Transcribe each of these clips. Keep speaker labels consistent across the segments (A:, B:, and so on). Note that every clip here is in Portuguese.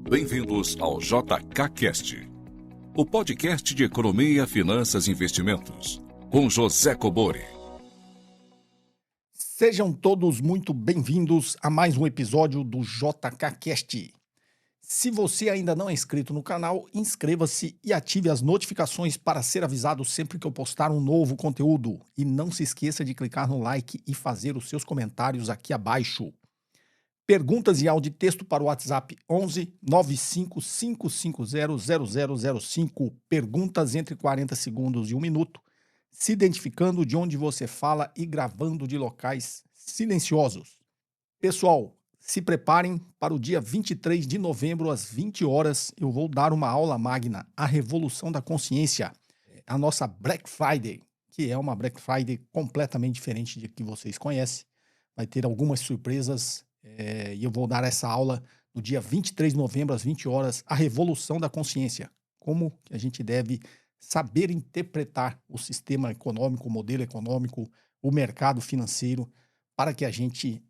A: Bem-vindos ao JKCast, o podcast de economia, finanças e investimentos, com José Cobori.
B: Sejam todos muito bem-vindos a mais um episódio do JKCast. Se você ainda não é inscrito no canal, inscreva-se e ative as notificações para ser avisado sempre que eu postar um novo conteúdo. E não se esqueça de clicar no like e fazer os seus comentários aqui abaixo. Perguntas em áudio e texto para o WhatsApp 11 95 550 0005. Perguntas entre 40 segundos e 1 minuto, se identificando de onde você fala e gravando de locais silenciosos. Pessoal, se preparem para o dia 23 de novembro, às 20 horas, eu vou dar uma aula magna, A Revolução da Consciência, a nossa Black Friday, que é uma Black Friday completamente diferente de que vocês conhecem. Vai ter algumas surpresas e eu vou dar essa aula no dia 23 de novembro, às 20 horas, A Revolução da Consciência. Como que a gente deve saber interpretar o sistema econômico, o modelo econômico, o mercado financeiro, para que a gente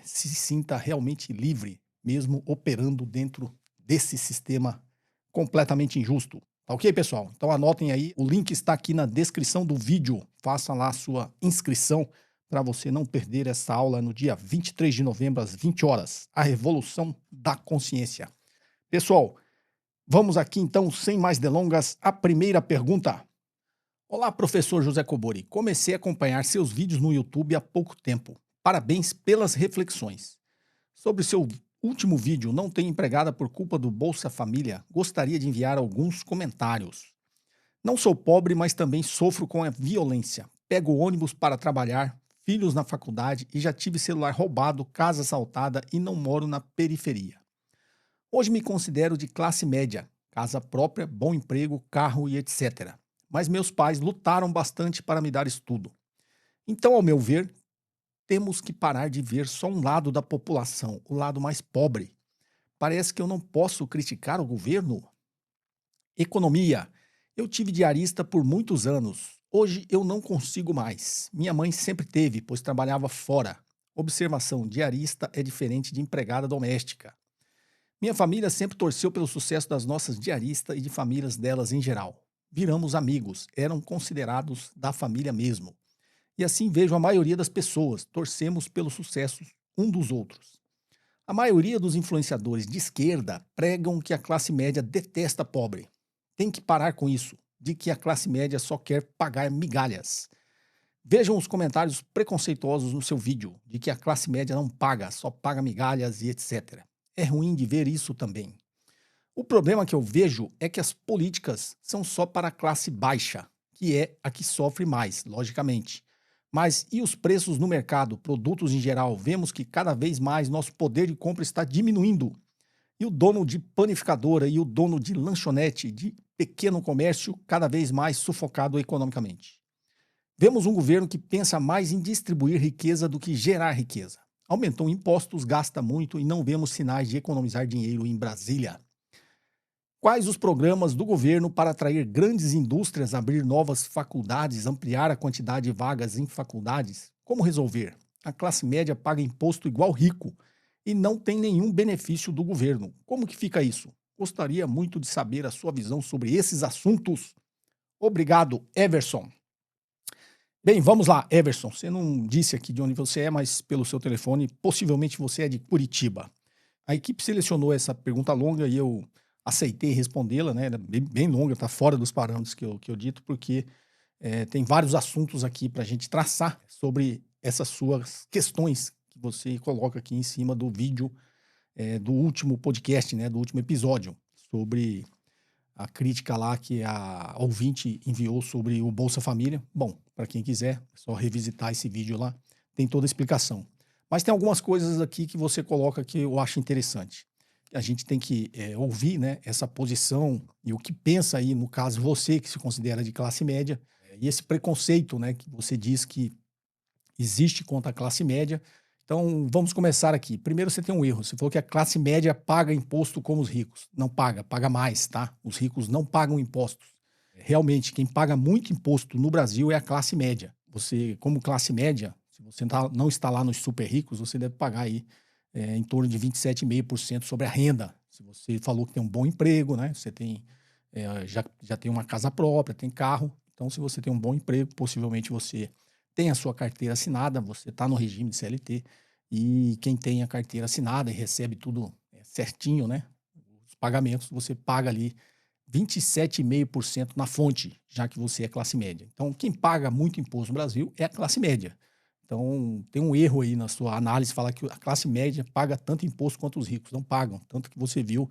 B: se sinta realmente livre, mesmo operando dentro desse sistema completamente injusto. Tá ok, pessoal? Então anotem aí, o link está aqui na descrição do vídeo. Faça lá a sua inscrição para você não perder essa aula no dia 23 de novembro, às 20 horas. A Revolução da Consciência. Pessoal, vamos aqui então, sem mais delongas, a primeira pergunta. Olá, professor José Cobori. Comecei a acompanhar seus vídeos no YouTube há pouco tempo. Parabéns pelas reflexões. Sobre seu último vídeo, não tenho empregada por culpa do Bolsa Família, gostaria de enviar alguns comentários. Não sou pobre, mas também sofro com a violência. Pego o ônibus para trabalhar, filhos na faculdade e já tive celular roubado, casa assaltada e não moro na periferia. Hoje me considero de classe média, casa própria, bom emprego, carro e etc. Mas meus pais lutaram bastante para me dar estudo. Então, ao meu ver, temos que parar de ver só um lado da população, o lado mais pobre. Parece que eu não posso criticar o governo. Economia. Eu tive diarista por muitos anos. Hoje eu não consigo mais. Minha mãe sempre teve, pois trabalhava fora. Observação: diarista é diferente de empregada doméstica. Minha família sempre torceu pelo sucesso das nossas diaristas e de famílias delas em geral. Viramos amigos, eram considerados da família mesmo. E assim vejo a maioria das pessoas, torcemos pelos sucessos um dos outros. A maioria dos influenciadores de esquerda pregam que a classe média detesta pobre. Tem que parar com isso, de que a classe média só quer pagar migalhas. Vejam os comentários preconceituosos no seu vídeo, de que a classe média não paga, só paga migalhas e etc. É ruim de ver isso também. O problema que eu vejo é que as políticas são só para a classe baixa, que é a que sofre mais, logicamente. Mas e os preços no mercado, produtos em geral? Vemos que cada vez mais nosso poder de compra está diminuindo. E o dono de panificadora e o dono de lanchonete, de pequeno comércio, cada vez mais sufocado economicamente. Vemos um governo que pensa mais em distribuir riqueza do que gerar riqueza. Aumentou impostos, gasta muito e não vemos sinais de economizar dinheiro em Brasília. Quais os programas do governo para atrair grandes indústrias, abrir novas faculdades, ampliar a quantidade de vagas em faculdades? Como resolver? A classe média paga imposto igual rico e não tem nenhum benefício do governo. Como que fica isso? Gostaria muito de saber a sua visão sobre esses assuntos. Obrigado, Everson. Bem, vamos lá, Everson. Você não disse aqui de onde você é, mas pelo seu telefone, possivelmente você é de Curitiba. A equipe selecionou essa pergunta longa e eu aceitei respondê-la, né? Bem longa, está fora dos parâmetros que eu dito, porque tem vários assuntos aqui para a gente traçar sobre essas suas questões que você coloca aqui em cima do vídeo do último podcast, né? Do último episódio, sobre a crítica lá que a ouvinte enviou sobre o Bolsa Família. Bom, para quem quiser, é só revisitar esse vídeo lá, tem toda a explicação. Mas tem algumas coisas aqui que você coloca que eu acho interessante. A gente tem que ouvir, né, essa posição e o que pensa aí, no caso, você que se considera de classe média, e esse preconceito, né, que você diz que existe contra a classe média. Então, vamos começar aqui. Primeiro, você tem um erro. Você falou que a classe média paga imposto como os ricos. Não paga, paga mais, tá? Os ricos não pagam impostos. Realmente, quem paga muito imposto no Brasil é a classe média. Você, como classe média, se você não está lá nos super ricos, você deve pagar aí em torno de 27,5% sobre a renda. Se você falou que tem um bom emprego, né? Você tem, já tem uma casa própria, tem carro. Então, se você tem um bom emprego, possivelmente você tem a sua carteira assinada, você está no regime de CLT. E quem tem a carteira assinada e recebe tudo certinho, né? Os pagamentos, você paga ali 27,5% na fonte, já que você é classe média. Então, quem paga muito imposto no Brasil é a classe média. Então, tem um erro aí na sua análise, falar que a classe média paga tanto imposto quanto os ricos. Não pagam. Tanto que você viu,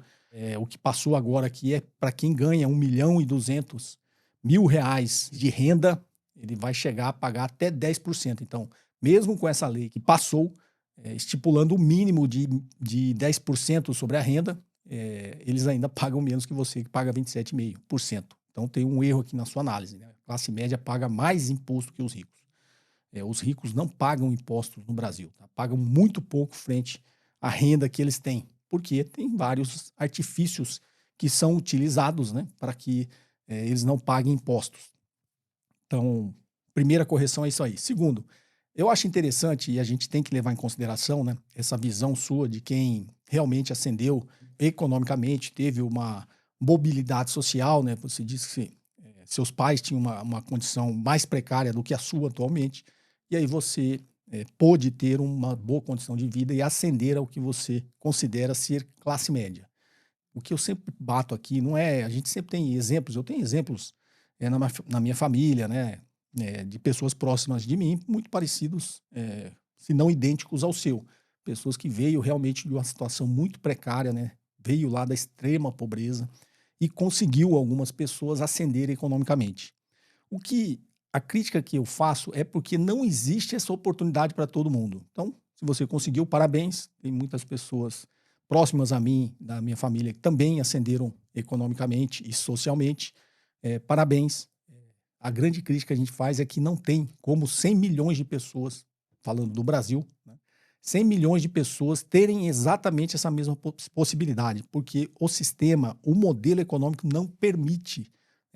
B: o que passou agora aqui é para quem ganha 1.200.000 reais de renda, ele vai chegar a pagar até 10%. Então, mesmo com essa lei que passou, estipulando o mínimo de 10% sobre a renda, eles ainda pagam menos que você, que paga 27,5%. Então, tem um erro aqui na sua análise, né? A classe média paga mais imposto que os ricos. Os ricos não pagam impostos no Brasil, tá? Pagam muito pouco frente à renda que eles têm, porque tem vários artifícios que são utilizados, né, para que eles não paguem impostos. Então, primeira correção é isso aí. Segundo, eu acho interessante, e a gente tem que levar em consideração, né, essa visão sua de quem realmente ascendeu economicamente, teve uma mobilidade social, né? Você disse que seus pais tinham uma condição mais precária do que a sua atualmente, e aí você pôde ter uma boa condição de vida e ascender ao que você considera ser classe média. O que eu sempre bato aqui não é. A gente sempre tem exemplos, eu tenho exemplos na minha família, né? De pessoas próximas de mim, muito parecidos, se não idênticos ao seu. Pessoas que veio realmente de uma situação muito precária, né? Veio lá da extrema pobreza e conseguiu algumas pessoas ascender economicamente. O que a crítica que eu faço é porque não existe essa oportunidade para todo mundo. Então, se você conseguiu, parabéns. Tem muitas pessoas próximas a mim, da minha família, que também ascenderam economicamente e socialmente. Parabéns. A grande crítica que a gente faz é que não tem como 100 milhões de pessoas, falando do Brasil, né, 100 milhões de pessoas terem exatamente essa mesma possibilidade, porque o sistema, o modelo econômico não permite,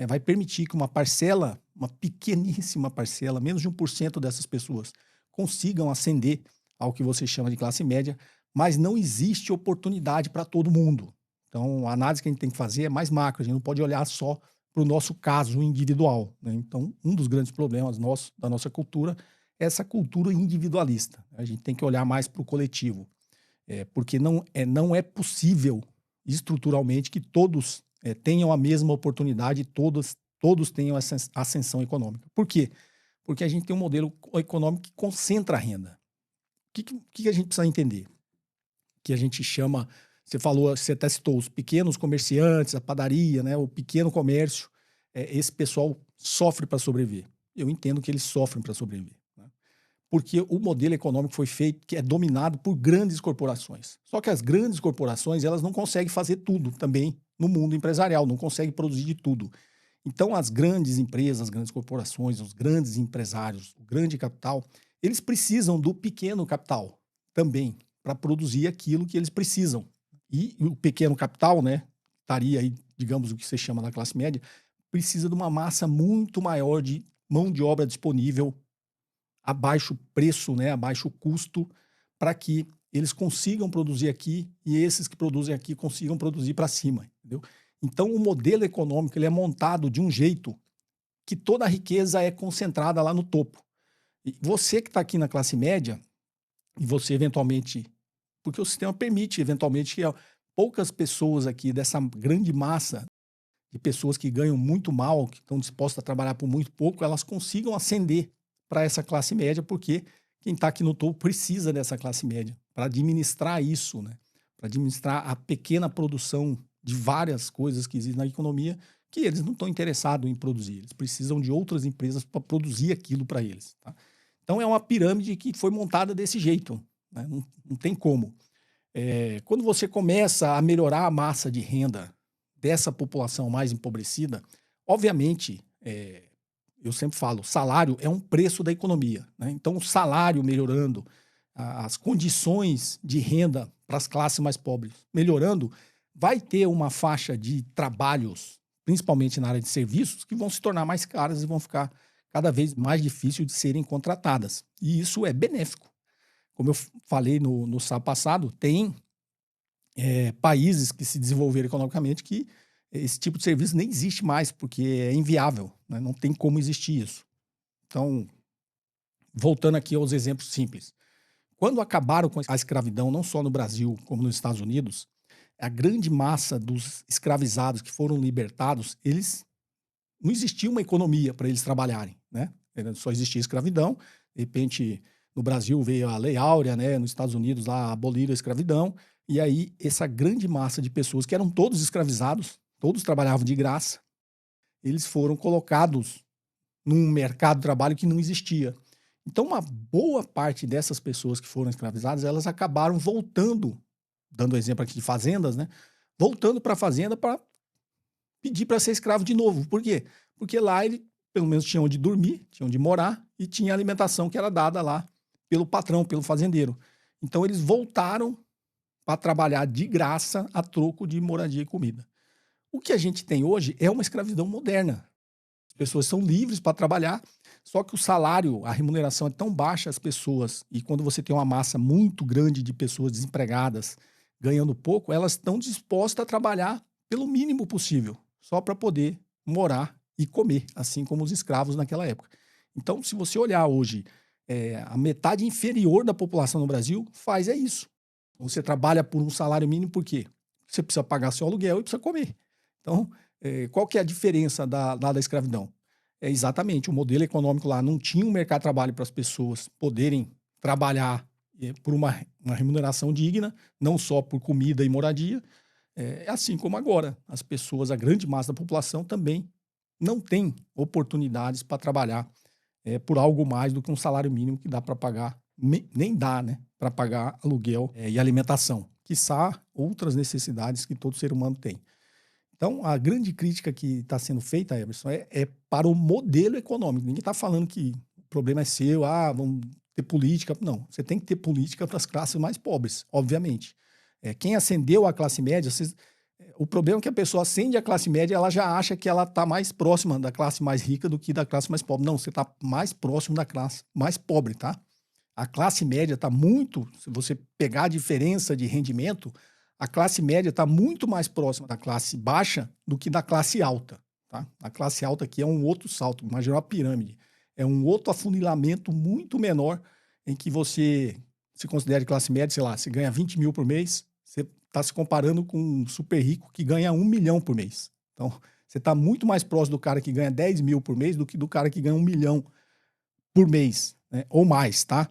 B: vai permitir que uma parcela, uma pequeníssima parcela, menos de 1% dessas pessoas consigam ascender ao que você chama de classe média, mas não existe oportunidade para todo mundo. Então, a análise que a gente tem que fazer é mais macro, a gente não pode olhar só para o nosso caso individual, né? Então, um dos grandes problemas da nossa cultura é essa cultura individualista. A gente tem que olhar mais para o coletivo, porque não é possível estruturalmente que todos tenham a mesma oportunidade, todos tenham essa ascensão econômica. Por quê? Porque a gente tem um modelo econômico que concentra a renda. O que a gente precisa entender? Que a gente chama, você até citou os pequenos comerciantes, a padaria, né, o pequeno comércio, esse pessoal sofre para sobreviver. Eu entendo que eles sofrem para sobreviver, né? Porque o modelo econômico foi feito, que é dominado por grandes corporações. Só que as grandes corporações, elas não conseguem fazer tudo também no mundo empresarial, não conseguem produzir de tudo. Então, as grandes empresas, as grandes corporações, os grandes empresários, o grande capital, eles precisam do pequeno capital também, para produzir aquilo que eles precisam. E o pequeno capital, né, estaria aí, digamos, o que você chama da classe média, precisa de uma massa muito maior de mão de obra disponível a baixo preço, né, a baixo custo, para que eles consigam produzir aqui e esses que produzem aqui consigam produzir para cima, entendeu? Então, o modelo econômico ele é montado de um jeito que toda a riqueza é concentrada lá no topo. E você que está aqui na classe média, e você eventualmente, porque o sistema permite eventualmente que poucas pessoas aqui dessa grande massa de pessoas que ganham muito mal, que estão dispostas a trabalhar por muito pouco, elas consigam ascender para essa classe média, porque quem está aqui no topo precisa dessa classe média para administrar isso, né? Para administrar a pequena produção de várias coisas que existem na economia que eles não estão interessados em produzir. Eles precisam de outras empresas para produzir aquilo para eles, tá? Então, é uma pirâmide que foi montada desse jeito, né? Não tem como. Quando você começa a melhorar a massa de renda dessa população mais empobrecida, obviamente, eu sempre falo, salário é um preço da economia, né? Então, o salário melhorando, as condições de renda para as classes mais pobres melhorando, vai ter uma faixa de trabalhos, principalmente na área de serviços, que vão se tornar mais caras e vão ficar cada vez mais difícil de serem contratadas. E isso é benéfico. Como eu falei no sábado passado, tem países que se desenvolveram economicamente que esse tipo de serviço nem existe mais, porque é inviável, né? Não tem como existir isso. Então, voltando aqui aos exemplos simples. Quando acabaram com a escravidão, não só no Brasil como nos Estados Unidos, a grande massa dos escravizados que foram libertados, eles não existia uma economia para eles trabalharem, né? Só existia escravidão. De repente, no Brasil veio a Lei Áurea, né? Nos Estados Unidos lá aboliram a escravidão. E aí, essa grande massa de pessoas que eram todos escravizados, todos trabalhavam de graça, eles foram colocados num mercado de trabalho que não existia. Então, uma boa parte dessas pessoas que foram escravizadas, elas acabaram voltando, dando exemplo aqui de fazendas, né? Voltando para a fazenda para pedir para ser escravo de novo. Por quê? Porque lá ele, pelo menos, tinha onde dormir, tinha onde morar e tinha alimentação que era dada lá pelo patrão, pelo fazendeiro. Então, eles voltaram para trabalhar de graça a troco de moradia e comida. O que a gente tem hoje é uma escravidão moderna. As pessoas são livres para trabalhar, só que o salário, a remuneração é tão baixa, as pessoas, e quando você tem uma massa muito grande de pessoas desempregadas, ganhando pouco, elas estão dispostas a trabalhar pelo mínimo possível, só para poder morar e comer, assim como os escravos naquela época. Então, se você olhar hoje, a metade inferior da população no Brasil faz isso. Você trabalha por um salário mínimo por quê? Você precisa pagar seu aluguel e precisa comer. Então, qual que é a diferença da escravidão? É exatamente, o modelo econômico lá não tinha um mercado de trabalho para as pessoas poderem trabalhar por uma remuneração digna, não só por comida e moradia, assim como agora. As pessoas, a grande massa da população também não tem oportunidades para trabalhar por algo mais do que um salário mínimo que dá para pagar, nem dá, né, para pagar aluguel e alimentação, quiçá outras necessidades que todo ser humano tem. Então, a grande crítica que está sendo feita, Emerson, é para o modelo econômico. Ninguém está falando que o problema é seu, vamos ter política. Não, você tem que ter política para as classes mais pobres, obviamente. Quem ascendeu à classe média, o problema é que a pessoa ascende à classe média, ela já acha que ela está mais próxima da classe mais rica do que da classe mais pobre. Não, você está mais próximo da classe mais pobre, tá? A classe média está muito, se você pegar a diferença de rendimento, a classe média está muito mais próxima da classe baixa do que da classe alta. Tá? A classe alta aqui é um outro salto, imagina uma pirâmide. É um outro afunilamento muito menor em que você se considera de classe média, sei lá, você ganha 20 mil por mês, você está se comparando com um super rico que ganha 1 milhão por mês. Então, você está muito mais próximo do cara que ganha 10 mil por mês do que do cara que ganha 1 milhão por mês, né? Ou mais, tá?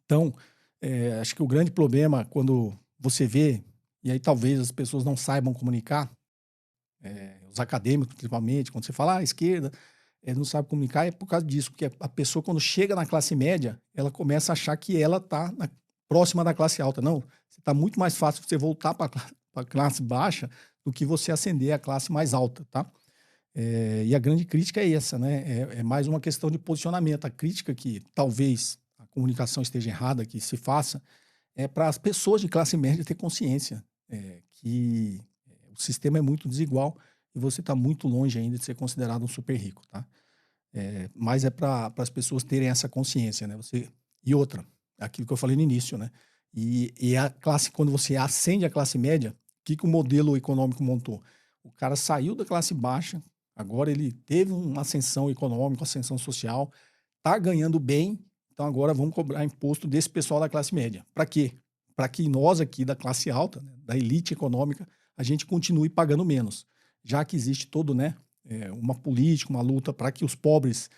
B: Então, acho que o grande problema quando você vê, e aí talvez as pessoas não saibam comunicar, os acadêmicos principalmente, quando você fala a esquerda, não sabe comunicar, é por causa disso, porque a pessoa quando chega na classe média, ela começa a achar que ela está próxima da classe alta. Não, está muito mais fácil você voltar para a classe baixa do que você ascender à classe mais alta, tá? E a grande crítica é essa, né? É mais uma questão de posicionamento. A crítica que talvez a comunicação esteja errada, que se faça, é para as pessoas de classe média ter consciência que o sistema é muito desigual e você está muito longe ainda de ser considerado um super rico, tá? Mas é para as pessoas terem essa consciência, né? E outra, aquilo que eu falei no início, né? E a classe, quando você ascende a classe média, o que o modelo econômico montou? O cara saiu da classe baixa, agora ele teve uma ascensão econômica, ascensão social, está ganhando bem, então agora vamos cobrar imposto desse pessoal da classe média. Para quê? Para que nós aqui da classe alta, né, da elite econômica, a gente continue pagando menos. Já que existe todo, né, uma política, uma luta para que os pobres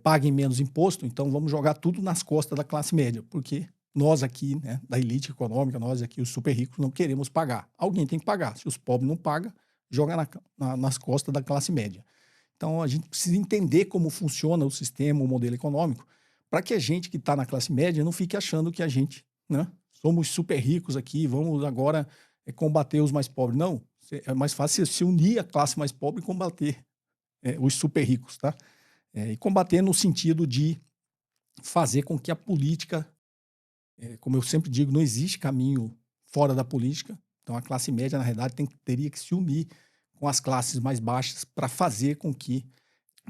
B: paguem menos imposto, então vamos jogar tudo nas costas da classe média, porque nós aqui, né, da elite econômica, nós aqui, os super ricos, não queremos pagar. Alguém tem que pagar. Se os pobres não pagam, joga nas costas da classe média. Então, a gente precisa entender como funciona o sistema, o modelo econômico, para que a gente que está na classe média não fique achando que a gente, né, somos super ricos aqui, vamos agora combater os mais pobres. Não, é mais fácil se unir à classe mais pobre e combater os super ricos, tá? E combater no sentido de fazer com que a política, como eu sempre digo, não existe caminho fora da política. Então, a classe média, na realidade, teria que se unir com as classes mais baixas para fazer com que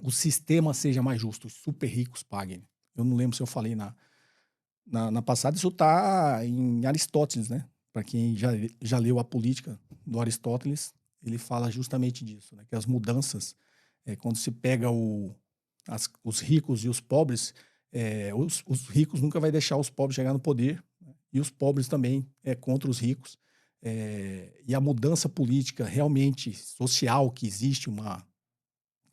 B: o sistema seja mais justo, os super ricos paguem. Eu não lembro se eu falei na passada, isso está em Aristóteles, né? para quem já leu a Política do Aristóteles, ele fala justamente disso, né? Que as mudanças, quando se pega os ricos e os pobres, os ricos nunca vai deixar os pobres chegar no poder, né? E os pobres também contra os ricos. E a mudança política realmente social que existe,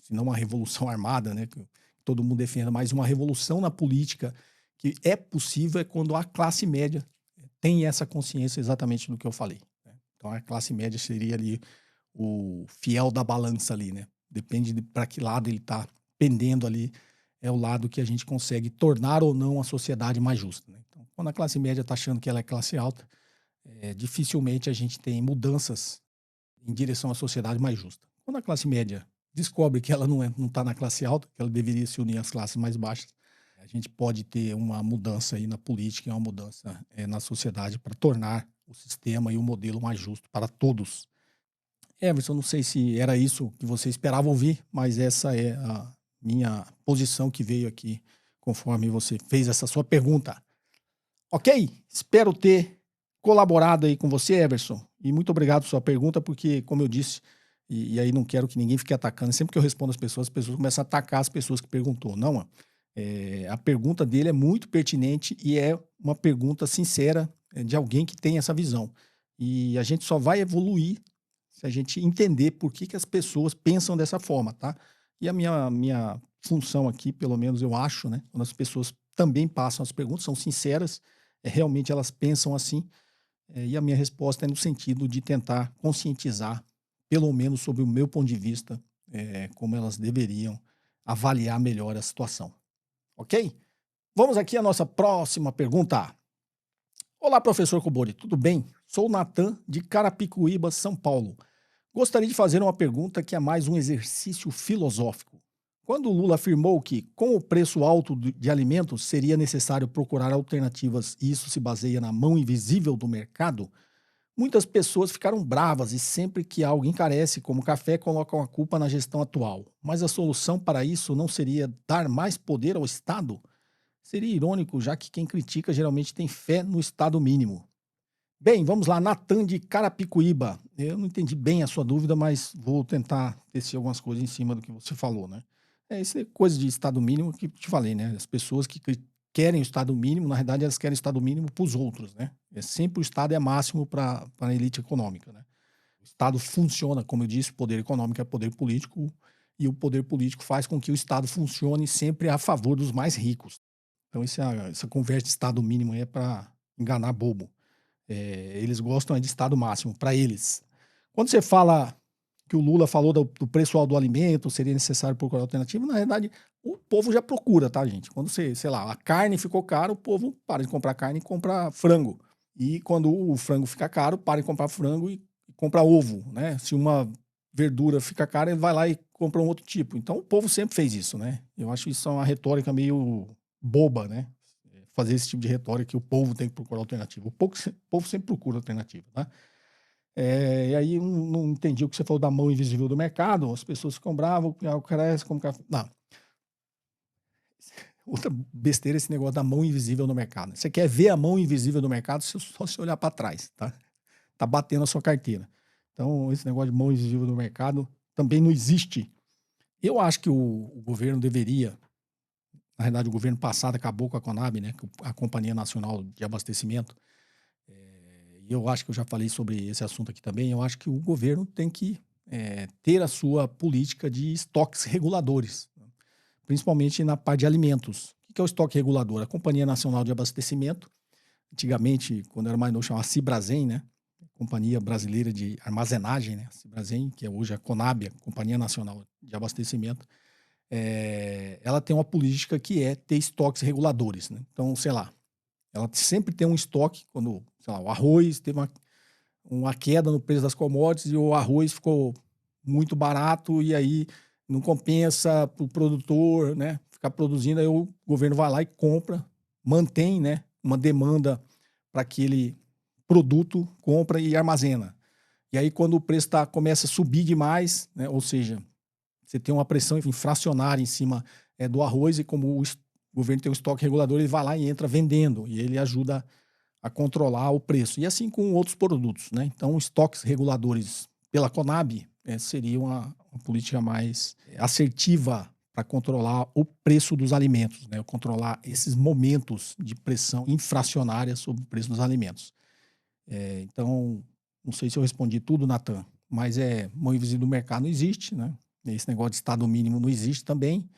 B: se não uma revolução armada, né, que todo mundo defenda, mas uma revolução na política que é possível quando a classe média tem essa consciência exatamente do que eu falei, né? Então a classe média seria ali o fiel da balança ali, né? Depende para que lado ele está pendendo ali, é o lado que a gente consegue tornar ou não a sociedade mais justa, né? Então, quando a classe média está achando que ela é classe alta, dificilmente a gente tem mudanças em direção à sociedade mais justa. Quando a classe média descobre que ela não está na classe alta, que ela deveria se unir às classes mais baixas, a gente pode ter uma mudança aí na política, uma mudança na sociedade para tornar o sistema e o modelo mais justo para todos. Everson, não sei se era isso que você esperava ouvir, mas essa é a minha posição que veio aqui conforme você fez essa sua pergunta. Ok? Espero ter colaborado aí com você, Everson, e muito obrigado por sua pergunta, porque, como eu disse, e aí não quero que ninguém fique atacando, sempre que eu respondo as pessoas começam a atacar as pessoas que perguntou. Não, a pergunta dele é muito pertinente e é uma pergunta sincera de alguém que tem essa visão. E a gente só vai evoluir se a gente entender por que as pessoas pensam dessa forma, tá? E a minha função aqui, pelo menos eu acho, né? Quando as pessoas também passam as perguntas, são sinceras, realmente elas pensam assim, e a minha resposta é no sentido de tentar conscientizar, pelo menos sob o meu ponto de vista, como elas deveriam avaliar melhor a situação. Ok? Vamos aqui à nossa próxima pergunta. Olá, professor Cobori, tudo bem? Sou o Natan, de Carapicuíba, São Paulo. Gostaria de fazer uma pergunta que é mais um exercício filosófico. Quando o Lula afirmou que, com o preço alto de alimentos, seria necessário procurar alternativas e isso se baseia na mão invisível do mercado, muitas pessoas ficaram bravas e sempre que algo encarece, como café, colocam a culpa na gestão atual. Mas a solução para isso não seria dar mais poder ao Estado? Seria irônico, já que quem critica geralmente tem fé no Estado mínimo. Bem, vamos lá, Natan de Carapicuíba. Eu não entendi bem a sua dúvida, mas vou tentar tecer algumas coisas em cima do que você falou, né? Isso é coisa de Estado mínimo que te falei, né? As pessoas que querem o Estado mínimo, na verdade, elas querem o Estado mínimo para os outros, né? Sempre o Estado é máximo para a elite econômica, né? O Estado funciona, como eu disse, o poder econômico é poder político, e o poder político faz com que o Estado funcione sempre a favor dos mais ricos. Então, essa conversa de Estado mínimo é para enganar bobo. Eles gostam de Estado máximo, para eles. Quando você fala que o Lula falou do preço alto do alimento, seria necessário procurar alternativa, na verdade, o povo já procura, tá, gente? Quando sei lá, a carne ficou cara, o povo para de comprar carne e compra frango. E quando o frango fica caro, para de comprar frango e compra ovo, né? Se uma verdura fica cara, ele vai lá e compra um outro tipo. Então, o povo sempre fez isso, né? Eu acho isso uma retórica meio boba, né? Fazer esse tipo de retórica que o povo tem que procurar alternativa. O povo sempre procura alternativa, tá? E aí não entendi o que você falou da mão invisível do mercado, as pessoas ficam bravas, o cara como café. Não. Outra besteira esse negócio da mão invisível no mercado. Você quer ver a mão invisível do mercado só se olhar para trás, tá? Tá batendo a sua carteira. Então, esse negócio de mão invisível do mercado também não existe. Eu acho que o governo deveria, na realidade, o governo passado acabou com a Conab, né? A Companhia Nacional de Abastecimento. E eu acho que eu já falei sobre esse assunto aqui também. Eu acho que o governo tem que ter a sua política de estoques reguladores, principalmente na parte de alimentos. O que é o estoque regulador? A Companhia Nacional de Abastecimento, antigamente, quando era mais novo, chamava Cibrazen, né? Companhia Brasileira de Armazenagem, né? Cibrazen, que é hoje a Conab, a Companhia Nacional de Abastecimento. Ela tem uma política que é ter estoques reguladores, né? Então, sei lá, ela sempre tem um estoque quando, sei lá, o arroz teve uma queda no preço das commodities e o arroz ficou muito barato e aí não compensa para o produtor, né, ficar produzindo, aí o governo vai lá e compra, mantém, né, uma demanda para aquele produto, compra e armazena. E aí quando o preço começa a subir demais, né, ou seja, você tem uma pressão inflacionária em cima do arroz e como o governo tem um estoque regulador, ele vai lá e entra vendendo e ele ajuda a controlar o preço. E assim com outros produtos, né? Então, estoques reguladores pela Conab seria uma política mais assertiva para controlar o preço dos alimentos, né? Controlar esses momentos de pressão inflacionária sobre o preço dos alimentos. Então, não sei se eu respondi tudo, Natan, mas mão invisível do mercado não existe, né? Esse negócio de estado mínimo não existe também.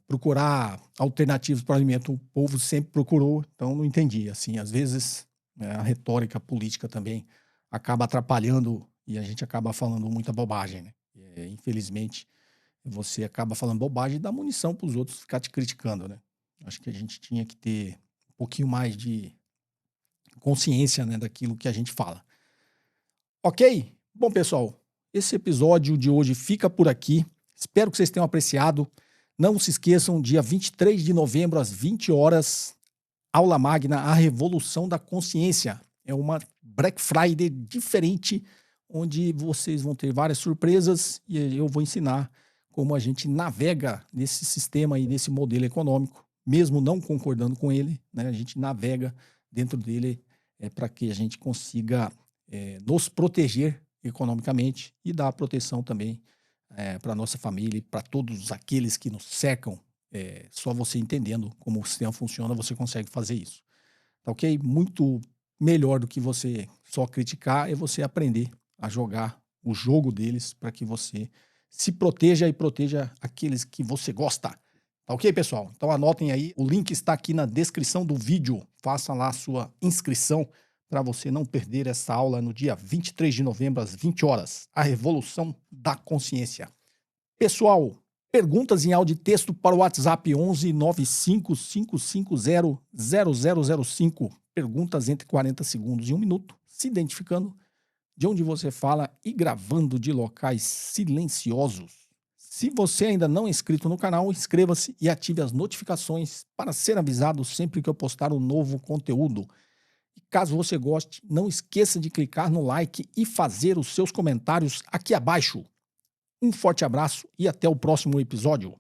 B: Procurar alternativas para o alimento, o povo sempre procurou, então não entendi. Assim, às vezes a retórica política também acaba atrapalhando e a gente acaba falando muita bobagem, né? Infelizmente, você acaba falando bobagem e dá munição para os outros ficar te criticando, né? Acho que a gente tinha que ter um pouquinho mais de consciência, né, daquilo que a gente fala. Ok? Bom, pessoal, esse episódio de hoje fica por aqui. Espero que vocês tenham apreciado. Não se esqueçam, dia 23 de novembro, às 20 horas, aula magna, a Revolução da Consciência. É uma Black Friday diferente, onde vocês vão ter várias surpresas e eu vou ensinar como a gente navega nesse sistema e nesse modelo econômico, mesmo não concordando com ele, né? A gente navega dentro dele para que a gente consiga nos proteger economicamente e dar proteção também para a nossa família e para todos aqueles que nos cercam. Só você entendendo como o sistema funciona, você consegue fazer isso. Tá ok? Muito melhor do que você só criticar é você aprender a jogar o jogo deles para que você se proteja e proteja aqueles que você gosta. Tá ok, pessoal? Então anotem aí, o link está aqui na descrição do vídeo. Faça lá a sua inscrição para você não perder essa aula no dia 23 de novembro, às 20 horas. A Revolução da Consciência. Pessoal, perguntas em áudio e texto para o WhatsApp 11 95 550 0005. Perguntas entre 40 segundos e 1 minuto, se identificando de onde você fala e gravando de locais silenciosos. Se você ainda não é inscrito no canal, inscreva-se e ative as notificações para ser avisado sempre que eu postar um novo conteúdo. E caso você goste, não esqueça de clicar no like e fazer os seus comentários aqui abaixo. Um forte abraço e até o próximo episódio.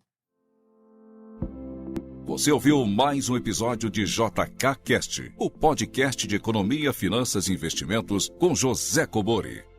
A: Você ouviu mais um episódio de JK Cast, o podcast de economia, finanças e investimentos com José Cobori.